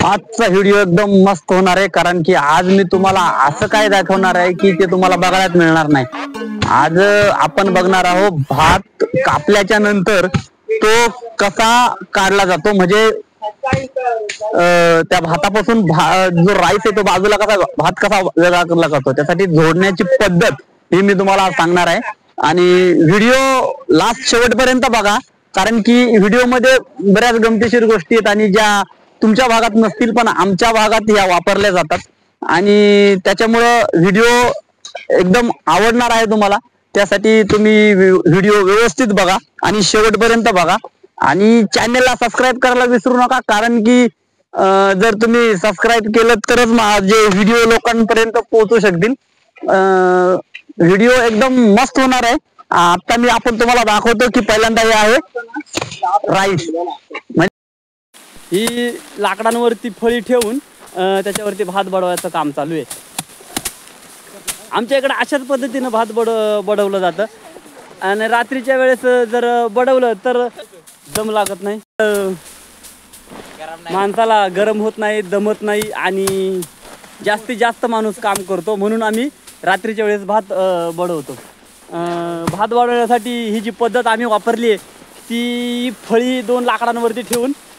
आजचा व्हिडिओ एकदम मस्त होणार आहे, कारण की आज मी तुम्हाला असं काय दाखवणार आहे की ते तुम्हाला बघायला मिळणार नाही। आज आपण बघणार आहोत भात कापल्याच्या नंतर तो कसा काढला जातो, म्हणजे त्या भातापासून जो राईस आहे तो बाजूला कसा भात कसा वेगळा केला जातो त्यासाठी जोडण्याची पद्धत ही मी तुम्हाला सांगणार आहे। आणि व्हिडिओ लास्ट शेवटपर्यंत बघा, कारण की व्हिडिओ मध्ये बऱ्याच गमतीशीर गोष्टी आहेत आणि ज्या तुमच्या भागात नसतील पण आमच्या भागात या वापरल्या जातात, आणि त्याच्यामुळं व्हिडिओ एकदम आवडणार आहे तुम्हाला। त्यासाठी तुम्ही व्हिडिओ व्यवस्थित बघा आणि शेवटपर्यंत बघा, आणि चॅनलला सबस्क्राईब करायला विसरू नका, कारण की जर तुम्ही सबस्क्राईब केलं तरच माझे व्हिडिओ लोकांपर्यंत पोहोचू शकतील। व्हिडिओ एकदम मस्त होणार आहे। आता आपण तुम्हाला दाखवतो की पहिल्यांदा हे आहे राईस, ही लाकडांवरती फळी ठेवून त्याच्यावरती भात बडवायचं काम चालू आहे। आमच्या इकडे अशाच पद्धतीनं भात बडवलं जातं, आणि रात्रीच्या वेळेस जर बडवलं तर दम लागत नाही, माणसाला गरम होत नाही, दमत नाही, आणि जास्तीत जास्त माणूस काम करतो, म्हणून आम्ही रात्रीच्या वेळेस भात बडवतो। भात बडवण्यासाठी ही जी पद्धत आम्ही वापरली आहे ती फळी 2 लाकडांवरती ठेवून